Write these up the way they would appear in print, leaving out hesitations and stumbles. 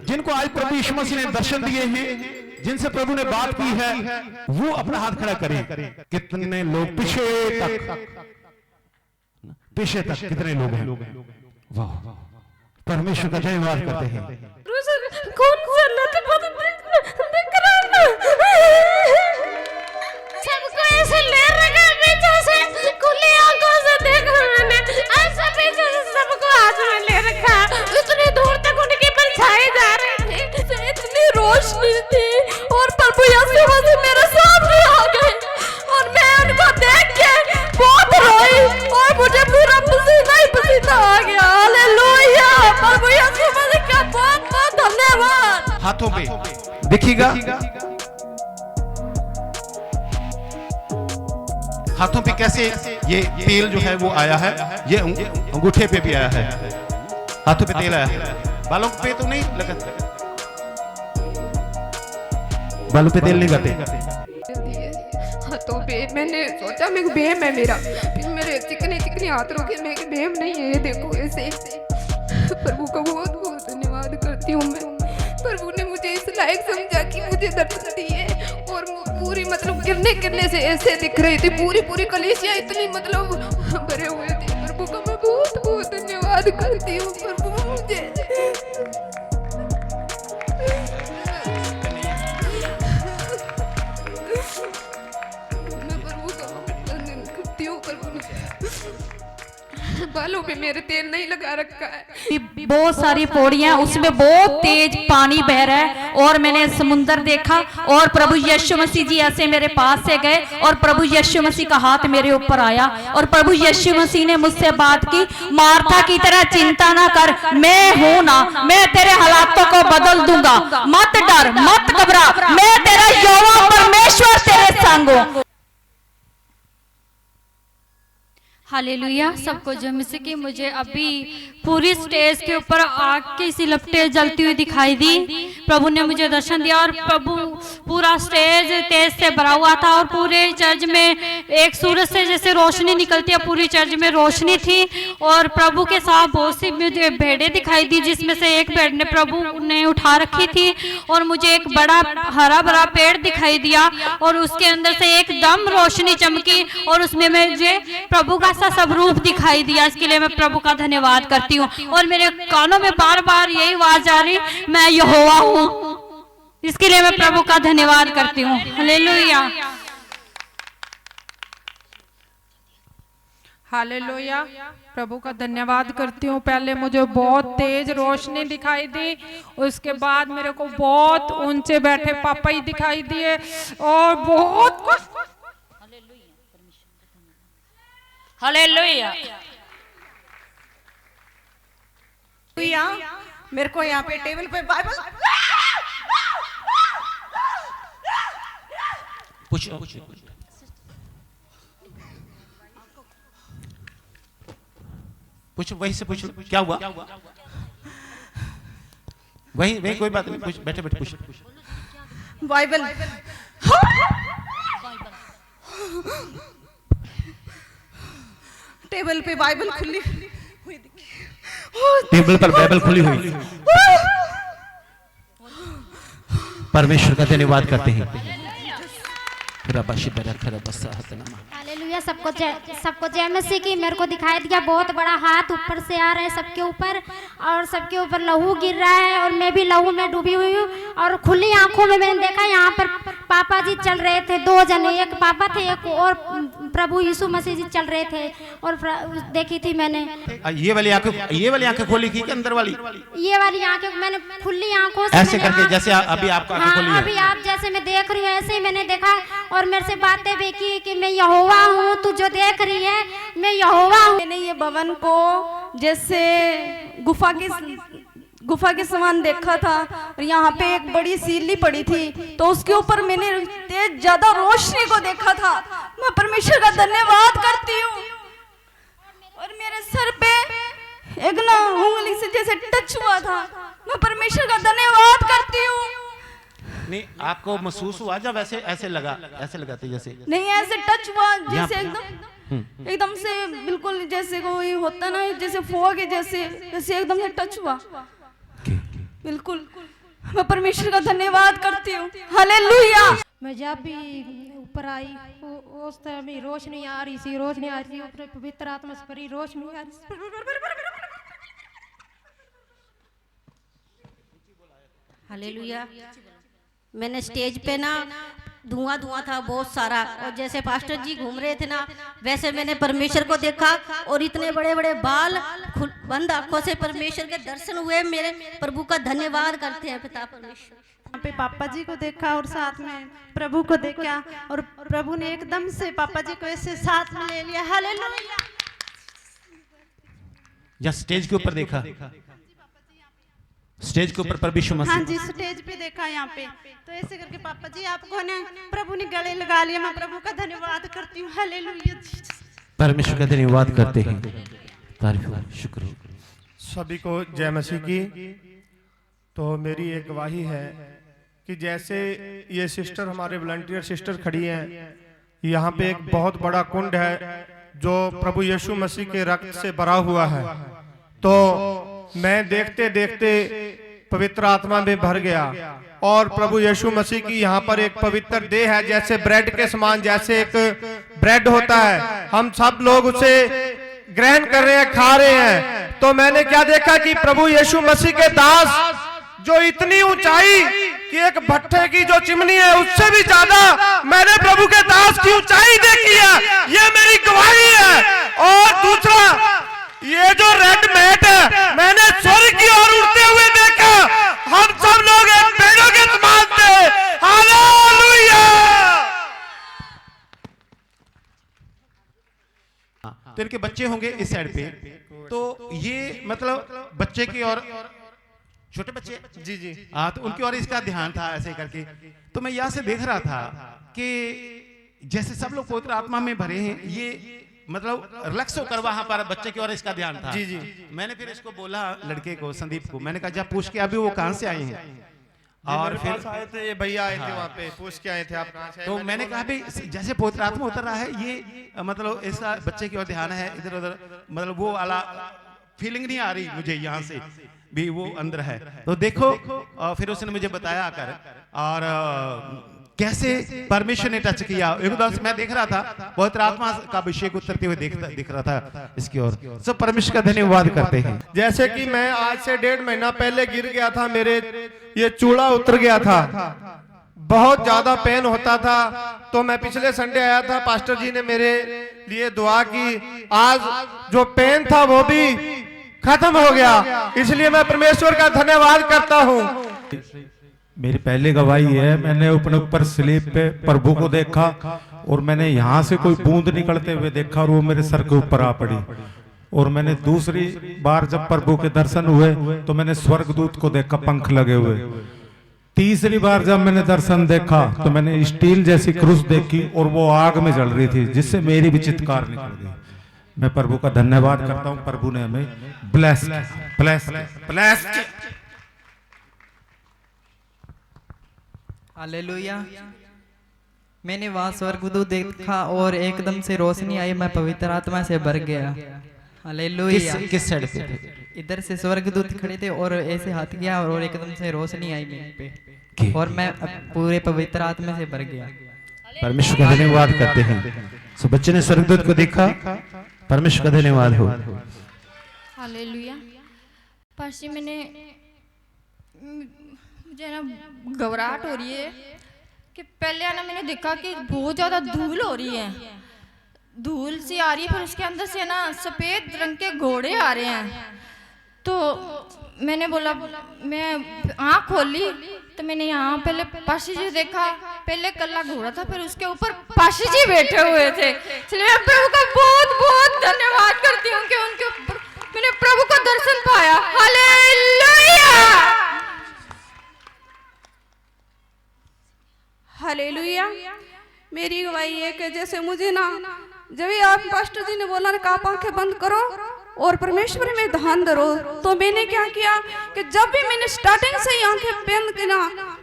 जिनको आज प्रभु यीशु मसीह ने दर्शन दिए हैं, जिनसे प्रभु ने बात की है, वो अपना हाथ खड़ा करें। कितने लोग पीछे तक कितने लोग हैं? वाह, परमेश्वर का धन्यवाद करते हैं। कौन सबको ऐसे ले रखा पीछे से, खुली आंखों से देखा मैंने, ऐसा पीछे से सबको हाथ में ले रखा। इतनी दूर तक उनकी परछाई जा रही थी, इतनी रोशनी थी, और प्रभु यीशु मसीह मेरे सामने आ गए और मैं उनको देख के बहुत रोई और मुझे पूरा पसीना ही पसीना आ गया। हालेलुया, प्रभु यीशु मसीह का बहुत बहुत धन्यवाद। हाथों पे देखिएगा, हाथों पे कैसे ये तेल जो है वो आया है, ये अंगूठे पे भी आया है, हाथों पे तेल आया है, बालों पे तो नहीं लगा, बालों पे तेल नहीं लगाते। हाथों पे मैंने सोचा मैं बेम है मेरा, फिर मेरे चिकने चिकने हाथ रोके, मैं बेम नहीं है, ये देखो ऐसे। प्रभु का बहुत बहुत धन्यवाद करती हूँ मैं। प्रभु ने मुझे इस लायक समझा कि मुझे दर्शन दिए, और पूरी मतलब गिरने से ऐसे दिख रही थी, पूरी कलीसिया इतनी मतलब भरे हुए थे। प्रभु का मैं बहुत बहुत धन्यवाद करती हूँ। प्रभु मुझे बालों पे मेरे तेल नहीं लगा रखा है। बहुत सारी पौड़ियां, उसमें बहुत तेज पानी बह रहा है, और मैंने समुंदर देखा, और प्रभु यीशु मसीह जी ऐसे मेरे पास से गए, और प्रभु यीशु मसीह का हाथ मेरे ऊपर आया, और प्रभु यीशु मसीह ने मुझसे बात की, मार्था की तरह चिंता ना कर, मैं हूं ना, मैं तेरे हालातों को बदल दूंगा, मत डर मत घबरा, मैं तेरा यहोवा परमेश्वर तेरे संग हूं। हालेलुया। सबको जम से कि मुझे अभी पूरी स्टेज के ऊपर आग की सी लपटें जलती हुई दिखाई दी। प्रभु ने मुझे दर्शन दिया, और प्रभु पूरा स्टेज तेज से भरा हुआ था, और पूरे चर्च में एक सूरज से जैसे रोशनी निकलती है, पूरी चर्च में रोशनी थी, और प्रभु के साथ बहुत सी मुझे भेड़ें दिखाई दी, जिसमें से एक भेड़ ने प्रभु ने उठा रखी थी, और मुझे एक बड़ा हरा भरा पेड़ दिखाई दिया, और उसके अंदर से एकदम रोशनी चमकी, और उसमें मुझे प्रभु का सब रूप दिखाई दिया। इसके लिए मैं प्रभु का धन्यवाद करती हूँ, और मेरे कानों में बार बार यही आवाज आ रही, मैं यहोवा हूँ। इसके लिए मैं प्रभु का धन्यवाद करती हूँ। Hallelujah, hallelujah. प्रभु का धन्यवाद करती हूँ। पहले मुझे बहुत तेज रोशनी दिखाई दी, उसके बाद मेरे को बहुत ऊंचे बैठे पापा ही दिखाई दिए, और बहुत कुछ। हालेलुया। मेरे को यहाँ पे टेबल पे बाइबल पूछो, वहीं से पूछो, क्या हुआ? वहीं कोई बात नहीं, बैठे बैठे पूछो। बाइबल टेबल पे बाइबल खुली हुई, टेबल पर बाइबल खुली हुई। परमेश्वर का धन्यवाद करते हैं। हालेलुया। सबको जय मसीह की। मेरे को दिखाई दिया बहुत बड़ा हाथ ऊपर से आ रहा है सबके ऊपर, और सबके ऊपर लहू गिर रहा है, और मैं भी लहू में डूबी हुई हूँ, और खुली आंखों में मैंने देखा यहाँ पर पापा जी चल रहे थे, 2 जने, एक पापा थे, एक और प्रभु यीशु मसीह जी चल रहे थे, और देखी थी मैंने। ये वाली आंखें खोली थी कि अंदर वाली? ये वाली आंखें मैंने खुली आंखों से ऐसे करके, जैसे अभी आपका आंखें खोली है, अभी आप जैसे मैं देख रही हूँ ऐसे ही मैंने देखा, और मेरे से बातें भी की कि मैं यहोवा हूँ, तू जो देख रही है मैं यहोवा हूँ। मैंने ये भवन को जैसे गुफा के समान देखा था, और यहाँ पे एक बड़ी सीढ़ी पड़ी थी, तो उसके ऊपर मैंने तेज ज्यादा रोशनी को देखा था। मैं परमेश्वर का धन्यवाद करती हूँ। और मेरे सर पे एक ना उंगली से जैसे टच हुआ था, मैं परमेश्वर का धन्यवाद करती हूँ। नहीं, आपको महसूस हुआ जब ऐसे लगाते जैसे? नहीं, ऐसे टच हुआ जैसे एकदम से बिल्कुल जैसे कोई होता ना, जैसे फोग जैसे एकदम से टच हुआ। बिल्कुल, मैं परमेश्वर का धन्यवाद करती हूँ। हालेलुया। मैं जब भी ऊपर आई उस तरह में रोशनी आ रही थी, रोशनी आ रही थी, ऊपर पवित्र आत्मा से भरी रोशनी आ रही थी। हालेलुया। मैंने स्टेज पे ना धुआं धुआं था बहुत सारा, और जैसे पास्टर जी घूम रहे थे ना वैसे मैंने परमेश्वर को देखा, और इतने बड़े बड़े बाल, बंद आंखों से परमेश्वर के दर्शन हुए। मेरे प्रभु का धन्यवाद करते हैं पिता परमेश्वर। यहाँ पे पापा जी को देखा और साथ में प्रभु को देखा, और प्रभु ने एकदम से पापा जी को ऐसे साथ में ले लिया। हालेलुया। या स्टेज के ऊपर देखा, स्टेज के ऊपर परमेश्वर मसीह। हाँ जी, स्टेज पे देखा यहाँ पे, तो ऐसे करके पापा जी आपको ने प्रभु ने गले लगा लिया। मैं प्रभु का धन्यवाद करती हूँ। हालेलुया। परमेश्वर का धन्यवाद करते हैं, तारीफ हो, शुक्र हो। सभी को जय मसीह की। तो मेरी एक गवाही है कि जैसे ये सिस्टर, हमारे वॉलंटियर सिस्टर खड़ी हैं, यहाँ पे एक बहुत बड़ा कुंड है जो प्रभु यीशु मसीह के रक्त से भरा हुआ है। तो मैं देखते देखते पवित्र आत्मा में भर गया, और प्रभु यीशु मसीह की यहाँ पर एक पवित्र देह है, जैसे ब्रेड के समान, जैसे एक ब्रेड होता है, हम सब लोग उसे ग्रहण कर रहे हैं, खा रहे हैं। तो मैंने क्या देखा कि प्रभु यीशु मसीह के दास जो इतनी ऊंचाई कि एक भट्ठे की जो चिमनी है उससे भी ज्यादा मैंने प्रभु के दास की ऊंचाई देखी है। ये मेरी गवाही है। और दूसरा, ये जो रेड मैट है मैंने स्वर्ग की ओर उड़ते हुए देखा। हम सब लोग एक पेड़ों के समान थे। हालेलुया। तो इनके बच्चे होंगे इस साइड पे, तो ये मतलब बच्चे की और छोटे बच्चे, जी जी, हाँ, तो उनकी और इसका ध्यान था ऐसे करके। तो मैं यहाँ से देख रहा था कि जैसे सब लोग पवित्र आत्मा में भरे हैं, ये मतलब रिलैक्स होकर वहां पर बच्चे की ओर इसका ध्यान था। जी जी। मैंने फिर इसको बोला, लड़के को, संदीप को, मैंने कहा जा पूछ के अभी वो कहां से आए हैं। और फिर आए थे, ये भैया आए थे वहाँ पे, पूछ के आए थे आप कहाँ से। तो मैंने कहा भी जैसे पवित्र आत्मा उतर रहा है, ये मतलब ऐसा बच्चे की ओर ध्यान है, इधर उधर, मतलब वो वाला फीलिंग नहीं आ रही मुझे यहाँ से भी वो अंदर है। तो देखो, फिर उसने मुझे बताया आकर, और कैसे परमेश्वर ने टच किया। एक बार मैं देख रहा था पवित्र आत्मा का अभिषेक उतरते हुए दिख रहा था इसकी ओर। सब परमेश्वर का धन्यवाद करते हैं। जैसे कि मैं आज से 1.5 महीना पहले गिर गया था, मेरे ये चूड़ा उतर गया था, बहुत ज्यादा पेन होता था। तो मैं पिछले संडे आया था, पास्टर जी ने मेरे लिए दुआ की, आज जो पेन था वो भी खत्म हो गया। इसलिए मैं परमेश्वर का धन्यवाद करता हूँ। मेरी पहली गवाही है, मैंने अपने ऊपर स्लीप पे प्रभु को देखा, और मैंने यहाँ से कोई बूंद निकलते हुए देखा, और वो मेरे सर के ऊपर आ पड़ी। और मैंने दूसरी बार जब प्रभु के दर्शन हुए तो मैंने स्वर्गदूत को देखा, पंख लगे हुए। तीसरी बार जब मैंने दर्शन देखा तो मैंने स्टील जैसी क्रूस देखी, और वो आग में जल रही थी, जिससे मेरी भी चित्कार निकल गई। मैं प्रभु का धन्यवाद करता हूँ, प्रभु ने हमें ब्लेस ब्लेस। हालेलुया। मैंने वहाँ स्वर्गदूत देखा और एकदम से रोशनी आई, मैं पवित्र आत्मा से भर गया। हालेलुया। किस साइड पे थे? इधर से स्वर्गदूत खड़े थे और ऐसे हाथ किया और एकदम से रोशनी आई मेरे पे, और मैं पूरे पवित्र आत्मा से भर गया। परमेश्वर का धन्यवाद करते हैं। सो बच्चे ने स्वर्गदूत को देखा, परमेश्वर का धन्यवाद हो। हालेलुया। पाशी मैंने, मुझे ना घबराहट हो रही है कि पहले ना मैंने देखा कि बहुत ज़्यादा धूल हो रही है, धूल सी आ रही है, फिर उसके अंदर से ना सफ़ेद रंग के घोड़े आ रहे हैं। तो मैंने बोला, मैं आँख खोली तो मैंने यहाँ पहले पाशी जी देखा, पहले कल्ला घोड़ा था, फिर उसके ऊपर पाशी जी बैठे हुए थे। इसलिए मैं प्रभु का बहुत बहुत धन्यवाद करती हूँ कि उनके ऊपर मैंने प्रभु का दर्शन पाया। हालेलुया। हालेलुया। मेरी गवाही है कि जैसे मुझे ना, जब आप पास्टर जी ने बोला ना आप आंखें बंद करो और परमेश्वर में ध्यान धरो, तो मैंने क्या किया कि जब भी मैंने स्टार्टिंग से ही आंखें बंद की ना,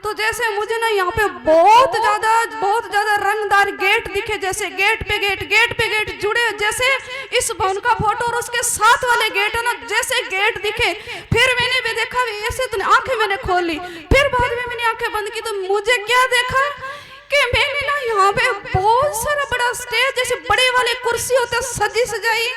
तो जैसे मुझे ना यहाँ पे बहुत ज्यादा रंगदार गेट दिखे, जैसे गेट पे गेट जुड़े, जैसे इस भवन का फोटो और उसके साथ वाले गेट है ना, जैसे गेट दिखे। फिर मैंने भी देखा, ऐसे तो आंखें मैंने खोली, फिर बाद में मैंने आंखें बंद की तो मुझे क्या देखा कि मैंने ना यहाँ पे बहुत सारा बड़ा स्टेज, जैसे बड़े वाले कुर्सी होते सजी सजाई,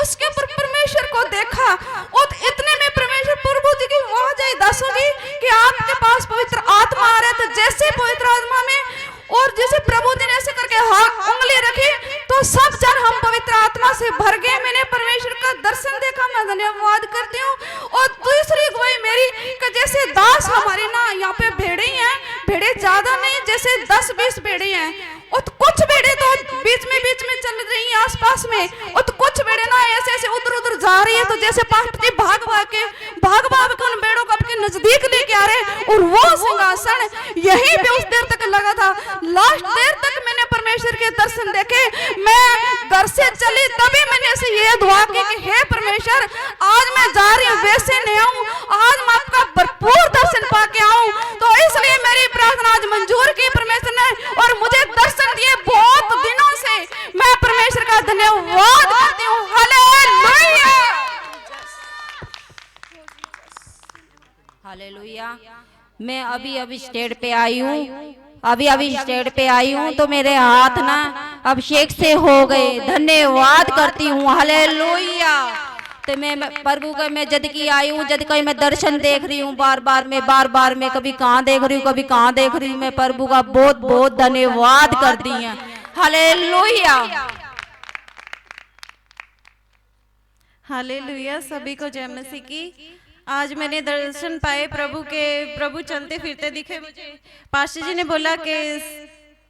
उसके ऊपर परमेश्वर को देखा। और इतने में परमेश्वर प्रभु जी की आवाज आई दासोगी कि आपके पास पवित्र आत्मा आ रहा है। तो जैसे पवित्र आत्मा में और जैसे प्रभु जी ने ऐसे करके हाथ उंगली रखी तो सब जन हम पवित्र आत्मा से भर गए। मैंने परमेश्वर का दर्शन देखा, मैं धन्यवाद करती हूँ। और दूसरी गवाही मेरी कि जैसे दास हमारे ना यहाँ पे भेड़े हैं, भेड़े ज्यादा नहीं, जैसे 10-20 भेड़े हैं, और कुछ भेड़े तो बीच में चल रही हैं आसपास में, और तो कुछ भेड़े ना ऐसे उधर जा रही है। तो जैसे पास्टर जी भाग भाग के उन भेड़ों को अपने नजदीक लेके आ रहे, और वो सिंहासन यहीं पे उस देर तक लगा था। लास्ट देर तक मैंने परमेश्वर के दर्शन देखे। मैं घर से चली तभी मैंने ऐसे ये दुआ की कि हे परमेश्वर, आज मैं जा रही हूँ, वैसे नहीं आऊँ, आज मैं आपका भरपूर दर्शन पाके आऊँ। तो इसलिए मेरी प्रार्थना आज मंजूर की परमेश्वर ने, और मुझे दर्शन दिए बहुत दिनों से। मैं परमेश्वर का धन्यवाद करती हूँ। Hallelujah, hallelujah. मैं अभी स्टेज पे आई हूँ, अभी स्टेज पे आई हूँ, तो मेरे हाथ ना अभिषेक से हो गए। धन्यवाद करती हूँ। हालेलुया। तो मैं प्रभु का मैं जद की आई हूँ, जद का मैं दर्शन देख रही हूँ बार बार में, कभी कहाँ देख रही हूँ, कभी कहाँ देख रही हूँ। मैं प्रभु का बहुत धन्यवाद करती हूँ। Hallelujah, hallelujah. सभी को जय मसीह की। आज मैंने दर्शन पाए प्रभु के, प्रभु चलते फिरते दिखे मुझे। पास्टर जी ने बोला कि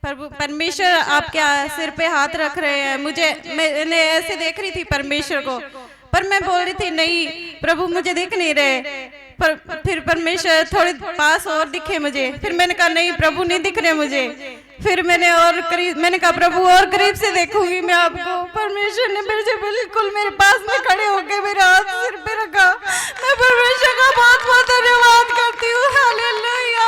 प्रभु परमेश्वर आपके सिर पे हाथ रख रहे हैं। मैंने ऐसे देख रही थी परमेश्वर को, पर मैं बोल रही थी नहीं प्रभु मुझे दिख नहीं रहे। पर फिर परमेश्वर थोड़े पास और दिखे मुझे। फिर मैंने कहा नहीं प्रभु नहीं दिख रहे मुझे। फिर मैंने कहा प्रभु और करीब से देखूंगी मैं आपको। परमेश्वर ने मुझे बिल्कुल मेरे पास में खड़े होके मेरे हाथ सिर पे रखा। मैं परमेश्वर का बहुत धन्यवाद करती हूँ। हालेलुया।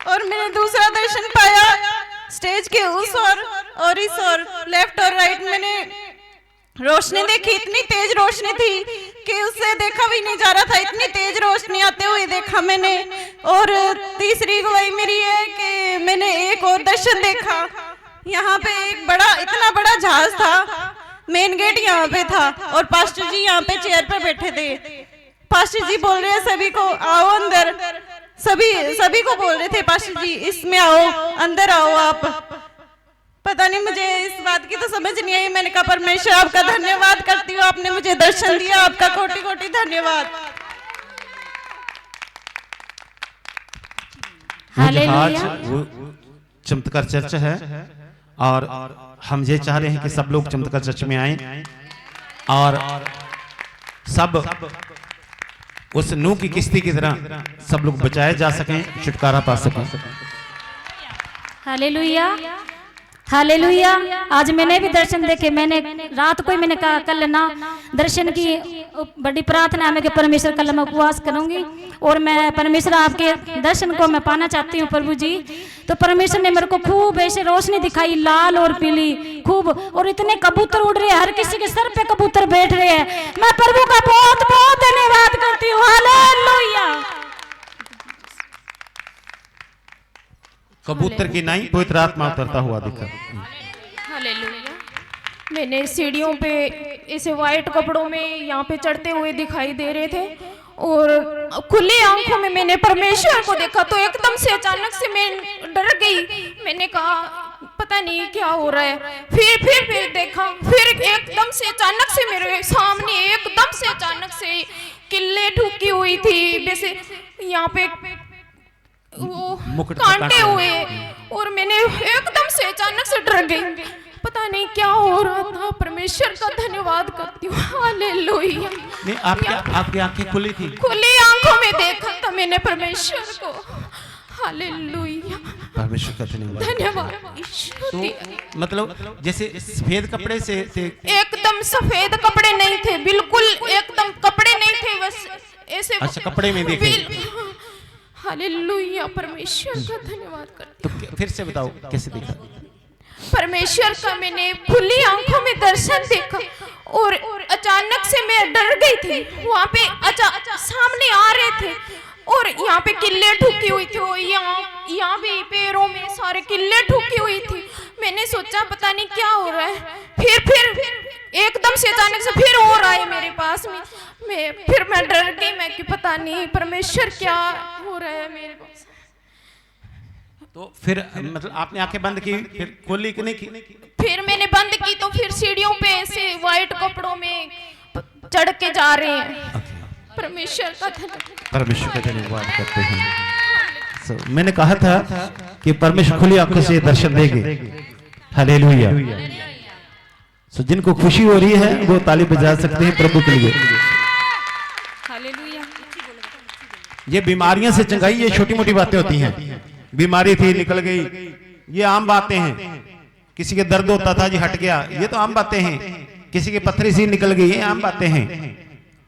और मैंने दूसरा दर्शन पाया स्टेज के उस और इस और लेफ्ट और राइट। मैंने रोशनी देखी, इतनी तेज रोशनी थी कि उससे देखा भी नहीं जा रहा था, इतनी तेज रोशनी आते हुए देखा मैंने। और तीसरी गवाही मेरी है कि मैंने एक और दर्शन देखा। यहाँ पे इतना बड़ा जहाज था, मेन गेट यहाँ पे था, और पास्टर जी यहाँ पे चेयर पे बैठे थे। पास्टर जी बोल रहे हैं सभी को आओ अंदर, सभी को बोल रहे थे पास्टर जी इसमें आओ, अंदर आओ आप। पता नहीं मुझे इस बात की तो समझ नहीं आई। मैंने कहा परमेश्वर आपका धन्यवाद करती हूँ, आपने मुझे दर्शन दिया, आपका कोटि धन्यवाद। आज वो चमत्कार चर्च है, और हम ये चाह रहे हैं कि सब लोग चमत्कार चर्च में आए और सब उस नूह की किश्ती की तरह सब लोग बचाए जा सकें, छुटकारा पा सकें। Hallelujah, hallelujah. आज मैंने भी दर्शन देखे। मैंने रात को ही मैंने कहा कल ना दर्शन की बड़ी प्रार्थना है कि परमेश्वर कल मैं उपवास करूंगी और मैं परमेश्वर आपके दर्शन को मैं पाना चाहती हूँ प्रभु जी। तो परमेश्वर ने मेरे को खूब ऐसे रोशनी दिखाई, लाल और पीली खूब, और इतने कबूतर उड़ रहे हैं, हर किसी के सर पे कबूतर बैठ रहे हैं। मैं प्रभु का बहुत धन्यवाद करती हूँ। हालेलुया। कबूतर की नहीं पवित्र आत्मा उतरता हुआ दिखा। हालेलुया। मैंने सीढ़ियों पे ऐसे वाइट कपड़ों में यहाँ पे चढ़ते हुए दिखाई दे रहे थे, और खुली आंखों में मैंने परमेश्वर को देखा। तो एकदम से अचानक से मैं डर गई। मैंने कहा पता नहीं क्या हो रहा है। फिर देखा, फिर एकदम से अचानक से मेरे सामने एकदम से अचानक से किल्ले ठुकी हुई थी, जैसे यहाँ पे वो कांटे हुए, और मैंने एकदम से अचानक से डर गई। पता नहीं क्या हो रहा था। परमेश्वर का धन्यवाद करती हूँ। हालेलुया। नहीं, आपकी आंखें खुली थी? खुली आंखों में देखा था मैंने परमेश्वर को। हालेलुया। परमेश्वर का धन्यवाद। तो मतलब जैसे सफेद कपड़े से थे? एकदम सफेद कपड़े नहीं थे, बिल्कुल एकदम कपड़े नहीं थे, बस ऐसे अच्छा, कपड़े में देखे। हालेलुया, परमेश्वर का धन्यवाद करती तो फिर से बताओ कैसे देखा? परमेश्वर का मैंने खुली आंखों में दर्शन देखा और अचानक से मैं डर गई थी। वहाँ पे सामने आ रहे थे और यहाँ पे किल्ले ठुकी हुई थी, यहाँ भी पैरों में सारे किल्ले ठुकी हुई थी। मैंने सोचा पता नहीं क्या हो रहा है, फिर एकदम से अचानक से फिर और आए मेरे पास में। मैं डर गई, मैं कि पता नहीं परमेश्वर क्या हो रहा है मेरे पास। तो फिर मतलब आपने आंखें बंद की, फिर खोली कि नहीं की? फिर मैंने बंद की तो फिर सीढ़ियों पे ऐसे व्हाइट कपड़ों में चढ़ के जा रहे हैं। परमेश्वर का धन्यवाद, परमेश्वर का धन्यवाद करते हैं। मैंने कहा था कि परमेश्वर खुली आंखों से दर्शन देंगे। हालेलुया। जिनको खुशी हो रही है वो ताली बजा सकते हैं प्रभु के लिए। हालेलुया। ये बीमारियों से चंगाई, ये छोटी मोटी बातें होती हैं। बीमारी थी निकल गई, ये आम बातें हैं। किसी के दर्द होता था जी हट गया, ये तो आम बातें हैं। किसी के पत्थरी सी निकल गई, ये आम बातें हैं।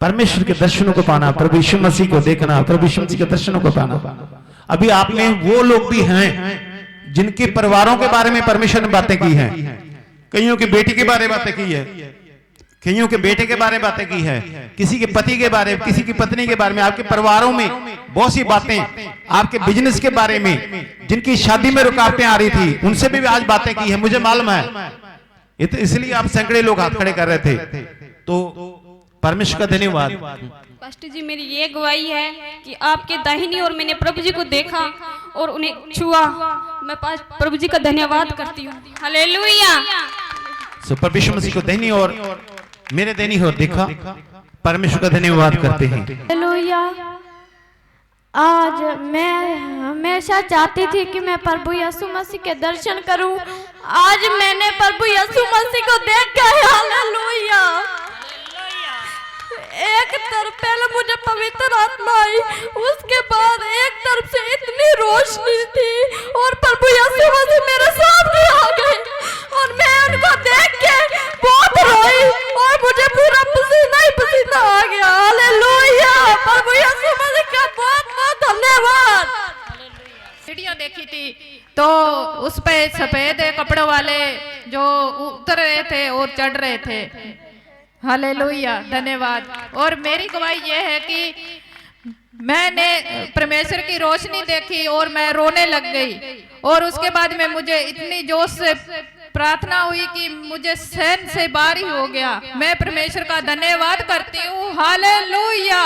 परमेश्वर के दर्शनों को पाना, प्रभु यीशु मसीह को देखना, प्रभु यीशु मसीह के दर्शनों को पाना। अभी आप में वो लोग भी हैं जिनके परिवारों के बारे में परमेश्वर ने बातें की हैं। कईयों की बेटी के बारे में बातें की है, कईयों के बेटे के बारे में बातें की है, किसी के पति के बारे में, किसी की पत्नी के बारे में, आपके परिवारों में बहुत सी बातें, आपके बिजनेस के बारे में, जिनकी शादी में रुकावटें आ रही थी उनसे भी आज बातें की है, मुझे मालूम है। इसलिए आप सैकड़े लोग हाथ खड़े कर रहे थे। तो परमेश्वर का धन्यवाद। पास्टर जी, मेरी ये गवाही है कि आपके दाहिनी ओर मैंने प्रभु जी को देखा और उन्हें छुआ। मैं प्रभु जी का धन्यवाद करती हूँ। हालेलुया। परमेश्वर मसीह को दाहिनी ओर, मेरे दाहिनी ओर देखा, परमेश्वर का धन्यवाद करते हैं। हालेलुया। आज मैं हमेशा चाहती थी कि मैं प्रभु यीशु मसीह के दर्शन करूं। आज मैंने प्रभु यीशु मसीह को देखा है। हालेलुया। एक तरफ पहले मुझे पवित्र आत्मा आई, उसके बाद एक तरफ से इतनी रोशनी थी और प्रभु यीशु मसीह मेरे सामने आ गए और मैं उनको देख के बहुत रोई और मुझे पूरा पसीना ही पसीना आ गया। हालेलुया। प्रभु यीशु मसीह का बहुत बहुत धन्यवाद। सीढ़ियाँ देखी थी तो उस पे सफेद कपड़ों वाले जो उतर रहे थे और चढ़ रहे थे। हालेलुया, धन्यवाद। और मेरी गवाही ये है कि मैंने परमेश्वर की रोशनी देखी और मैं रोने लग गई और उसके बाद में मुझे इतनी जोश से प्रार्थना हुई कि मुझे सहन से बारी हो गया। मैं परमेश्वर का धन्यवाद करती हूँ। हालेलुया।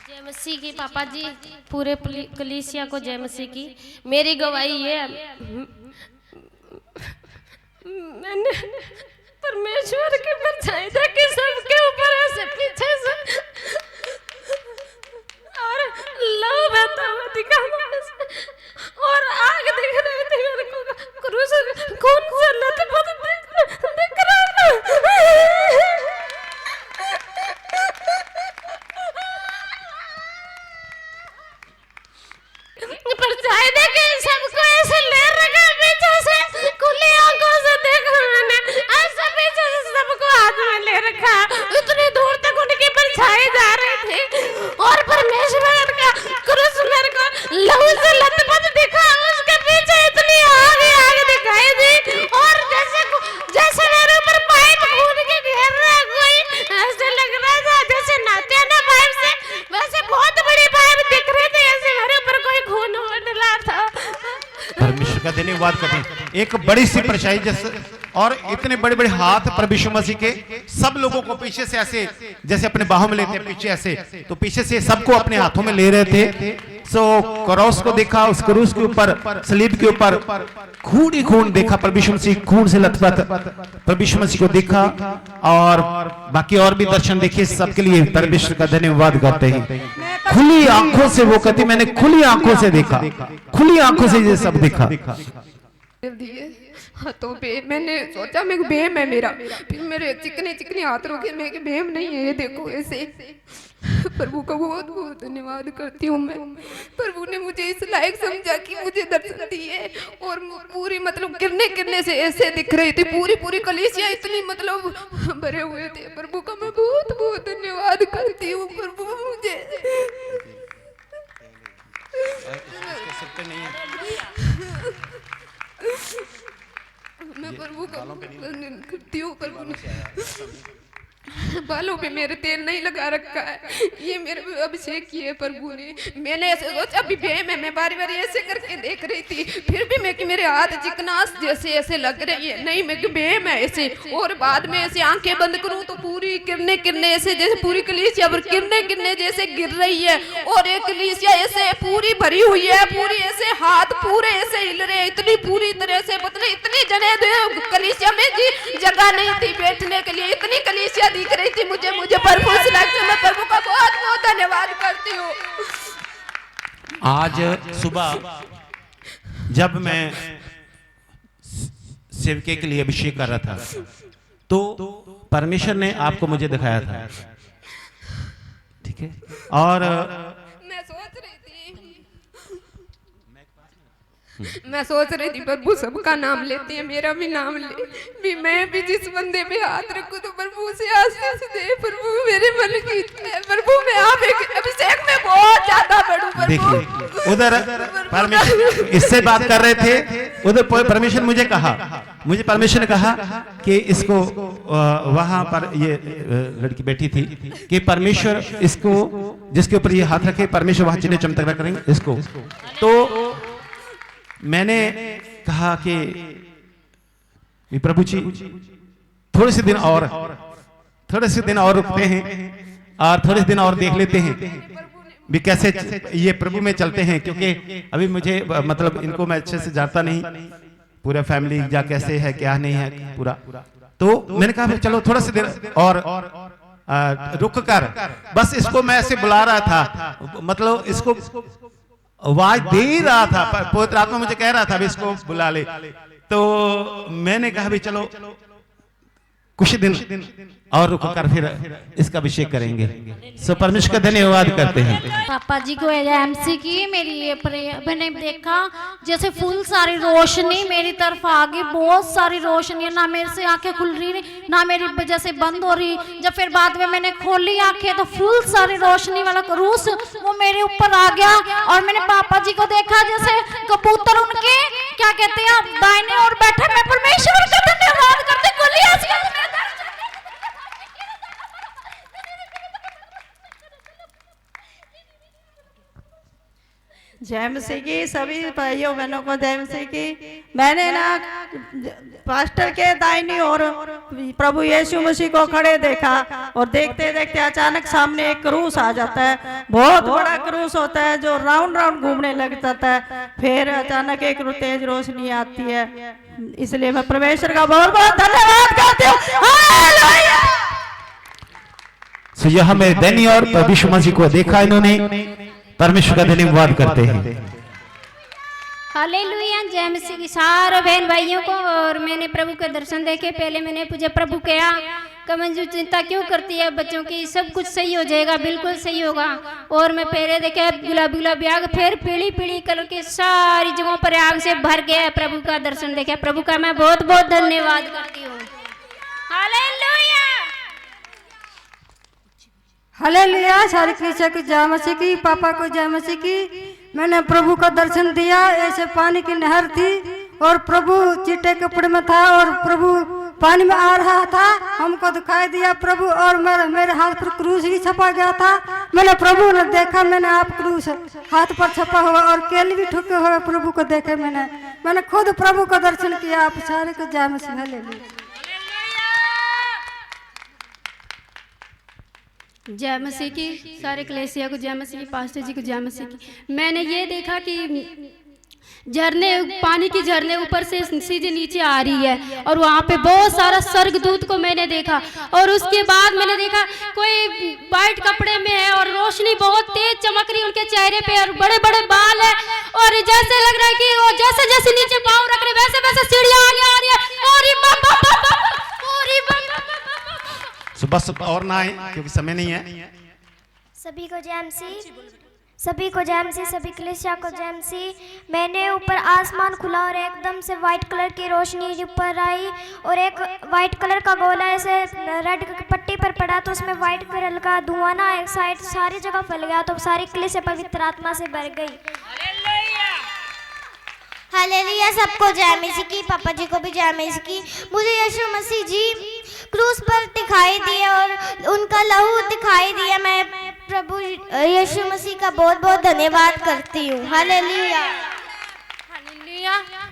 जय मसीह की पापा जी, पूरे कलीसिया को जय मसीह की। मेरी गवाही ये है, मैंने परमेश्वर की परछाई देखी सबके ऊपर ऐसे पीछे से और लव बहता हुआ दिखा और आग दिख रही थी मेरे को, क्रूस खून से लथपथ दिख रहा था। परछाई देखे सबको ऐसे ले रखा पीछे से, खुली आंखों से देखा मैंने, ऐसा पीछे से सबको हाथ में ले रखा। इतनी दूर तक उनकी परछाई जा रही थी और परमेश्वर का क्रूस मेरे को लहू से लथपथ दिखा। उसके पीछे इतनी आग दिखाई दी और जैसे मेरे ऊपर पाइप खून के घेर रहा कोई, ऐसे लग रहा था जैसे नाते ना पाइप से, वैसे बहुत बड़ी पाइप दिख रही थी, ऐसे मेरे ऊपर कोई खून उड़ला था। परमेश्वर का धन्यवाद करते हैं। एक बड़ी सी परछाई जैसे और इतने बड़े बड़े हाथ प्रभु यीशु मसीह के, सब लोगों को पीछे से ऐसे जैसे अपने बाहों में लेते हैं पीछे ऐसे, तो पीछे से सबको अपने हाथों में ले रहे थे। सो क्रॉस को देखा, उस क्रूस के ऊपर, सलीब के ऊपर खून ही खून देखा। प्रभु यीशु मसीह खून से लथपथ प्रभु यीशु मसीह को देखा और बाकी और भी दर्शन देखिए। सबके लिए परमेश्वर का धन्यवाद करते हैं। खुली आंखों से वो कहती, मैंने खुली आंखों से देखा, खुली आंखों से ये सब देखा। हाथों पे। मैंने सोचा मैं बेम है मेरा, फिर मेरे चिकने चिकने हाथ रोके, मैं कि बेम नहीं है ये देखो ऐसे। प्रभु का बहुत बहुत धन्यवाद करती हूँ मैं। प्रभु ने मुझे इस लायक समझा कि मुझे दर्शन दिए और पूरी मतलब गिरने गिरने से ऐसे दिख रही थी, पूरी कलीसिया इतनी मतलब भरे हुए थे। प्रभु का मैं बहुत बहुत धन्यवाद करती हूँ। प्रभु मुझे मैं प्रभु का करती हूँ। प्रभु ने बालों पे मेरे तेल नहीं लगा रखा है, ये मेरे अभिषेक किए प्रभु ने। मैंने ऐसे सोचा अभी बेम है, मैं बारी बारी ऐसे करके देख रही थी, फिर भी मैं कि मेरे हाथ चिकनास जैसे ऐसे लग रही है, नहीं मैं कि बेम है ऐसे। और बाद में ऐसे आंखें बंद करूं तो पूरी किरने किरने ऐसे जैसे पूरी कलीसिया पर किरने किरने जैसे गिर रही है, और एक कलीसिया ऐसे पूरी भरी हुई है, पूरी ऐसे हाथ पूरे ऐसे हिल रहे हैं, इतनी पूरी तरह से पता इतने जने कलीसिया में जी जगह नहीं थी बैठने के लिए, इतनी कलीसिया दिख रही थी मुझे प्रभु से मैं प्रभु का बहुत बहुत धन्यवाद करती हूँ। आज सुबह जब मैं सेवके के लिए अभिषेक कर रहा था तो परमेश्वर ने आपको मुझे दिखाया था, ठीक है। और मैं सोच रही थी प्रभु सबका नाम लेते हैं, मेरा भी नाम ले, भी मैं भी जिस बंदे पे हाथ रखूं तो प्रभु से आशीष दे। प्रभु मेरे मन की इच्छा है प्रभु, मैं आप अभिषेक में बहुत ज्यादा बढ़ूं। देखिए उधर परमेश्वर इससे बात कर रहे थे, उधर परमेश्वर मुझे परमेश्वर ने कहा कि इसको वहां पर ये लड़की बैठी थी कि परमेश्वर इसको जिसके ऊपर ये हाथ रखे परमेश्वर वहां चिन्ह चमत्कार करेंगे इसको। तो मैंने कहा कि प्रभु जी थोड़े से दिन और रुकते हैं और थोड़े से दिन और देख लेते हैं भी कैसे ये प्रभु में चलते हैं, क्योंकि अभी मुझे मतलब इनको मैं अच्छे से जानता नहीं, पूरा फैमिली या कैसे है क्या नहीं है पूरा। तो मैंने कहा चलो थोड़ा सा देर और रुक कर बस इसको मैं ऐसे बुला रहा था, मतलब इसको आवाज दे ही रहा था, पवित्र आत्मा मुझे कह रहा था भी इसको बुला ले। तो मैंने कहा भी चलो कुछ दिन और रुक कर फिर इसका अभिषेक करेंगे। सो परमेश्वर का धन्यवाद करते हैं। पापा जी को एमसी की मेरी ये मैंने देखा जैसे फुल सारी रोशनी मेरी तरफ आ गई, बहुत सारी रोशनी, ना मेरे से आंखें खुल रही ना मेरी वजह से बंद हो रही। जब फिर बाद में मैंने खोली आंखें तो फुल सारी रोशनी वाला क्रूस वो मेरे ऊपर आ गया, और मैंने पापा जी को देखा जैसे कबूतर उनके क्या कहते हैं दाहिने और बैठे। मैं परमेश्वर का धन्यवाद करते जय मसीह की सभी भाइयों बहनों को जय मसीह की। मैंने ना पास्टर के दाहिनी और प्रभु यीशु मसीह को खड़े देखा, और देखते देखते अचानक सामने एक क्रूस आ जाता है, बहुत बड़ा क्रूस होता है जो राउंड राउंड घूमने लग जाता है। फिर अचानक एक तेज रोशनी आती है, इसलिए मैं परमेश्वर का बहुत बहुत धन्यवाद करती हूँ। सो यह हमें दैनी और प्रभु यीशु मसीह को देखा, इन्होंने परमेश्वर का धन्यवाद करते हैं। हालेलुया, जय मसीह की सारे बहन भाइयों को। और मैंने प्रभु के दर्शन देखे, पहले मैंने मुझे प्रभु कहा कि मंजू चिंता क्यों करती है बच्चों की, सब कुछ सही हो जाएगा, बिल्कुल सही होगा। और मैं पहले देखे गुलाबी गुलाबी आग, फिर पीली पीली कलर की सारी जगहों पर आग से भर गया। प्रभु का दर्शन देखे, प्रभु का मैं बहुत बहुत धन्यवाद करती हूँ। हालेलुया, हालेलुया, सारी कलीसिया की जय मसीह की, पापा को जय मसीह की। मैंने प्रभु का दर्शन दिया, ऐसे पानी की नहर थी और प्रभु चिट्टे कपड़े में था और प्रभु पानी में आ रहा था, हमको दिखाई दिया प्रभु, और मेरे हाथ पर क्रूस भी छपा गया था। मैंने प्रभु ने देखा, मैंने आप क्रूस हाथ पर छपा हुआ और केले भी ठुके हुए प्रभु को देखे। मैंने खुद प्रभु का दर्शन किया। आप सारे को जय मसीह। हालेलुया, जय मसीह की, सारे कलेसिया को जय मसीह की, पास्टर जी को जय मसीह की। मैंने ये देखा कि झरने, पानी की झरने ऊपर से सीधे नीचे आ रही है और वहाँ पे बहुत सारा स्वर्गदूत को मैंने देखा। और उसके बाद मैंने देखा कोई वाइट कपड़े में है और रोशनी रोशनी बहुत तेज चमक रही उनके चेहरे पे और बड़े बड़े बाल है और जैसे लग रहा है कि वो जैसे जैसे नीचे पाँव रख रहे वैसे वैसे सीढ़ियाँ आगे आ रही है तो बस और ना आए क्योंकि समय नहीं है। सभी को जय मसीह, सभी को जय मसीह, सभी कलीसिया को जय मसीह। मैंने ऊपर आसमान खुला और एकदम से वाइट कलर की रोशनी ऊपर आई और एक वाइट कलर का गोला ऐसे रेड पट्टी पर पड़ा तो उसमें वाइट कलर का धुआं ना एक साइड सारी जगह फैल गया तो सारी कलीसिया पवित्र आत्मा से भर गई। हालेलुया, सबको जय मसीह की, पापा जी को भी जय मसीह की। मुझे यीशु मसीह जी क्रूस पर दिखाई दिए और उनका लहू दिखाई दिया। मैं प्रभु यीशु मसीह का बहुत बहुत धन्यवाद करती हूँ। हालेलुया।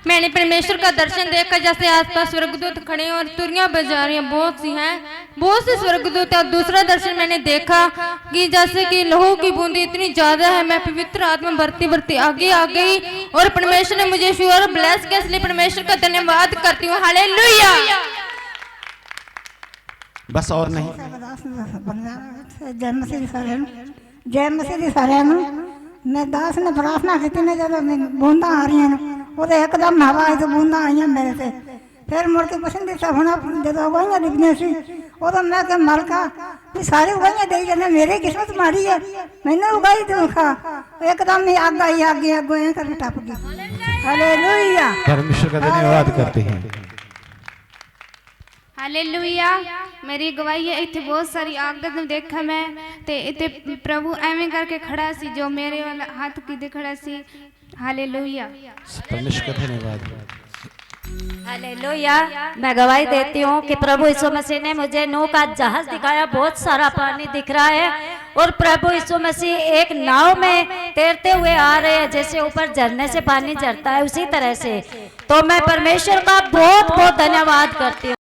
मैंने परमेश्वर का दर्शन देखकर जैसे आसपास स्वर्गदूत खड़े हैं और तुरियां बजा रही हैं, बहुत सी हैं, बहुत से स्वर्गदूत। और दूसरा दर्शन मैंने देखा कि जैसे कि लहू की बूंदी इतनी ज्यादा है, मैं पवित्र आत्मा भरती भरती आगे आ गई और परमेश्वर ने मुझे श्योर ब्लेस किया, इसलिए परमेश्वर का धन्यवाद करती हूँ। हालेलुया। बस और नहीं। जय मसीह सारे मैं दास ने प्रार्थना की ने जब बूंदा आ रही हैं वो एकदम हवा आई तो बूंदा आई मेरे से फिर मुड़ के पसंदीदा होना जब उगाइयाँ दिखने सी वो तो मैं क्या मलका सारे उगाइयाँ दे जाने मेरी किस्मत मारी है मैंने उगाई तो खा एकदम ही आग आई आगे आगे करके टप गई। हालेलुया, परमेश्वर का धन्यवाद करते हैं। हालेलुया। मेरी गवाही है इतने बहुत सारी आगत देखा मैं ते इतने प्रभु एवं करके खड़ा सी जो मेरे वाला हाथ की खड़ा सी। हालेलुया, परमेश्वर का धन्यवाद। हालेलुया। मैं गवाही देती हूँ कि प्रभु यीशु मसीह ने मुझे नूह का जहाज दिखाया, बहुत सारा पानी दिख रहा है और प्रभु यीशु मसीह एक नाव में तैरते हुए आ रहे हैं, जैसे ऊपर झरने से पानी झरता है उसी तरह से। तो मैं परमेश्वर का बहुत बहुत धन्यवाद करती हूँ।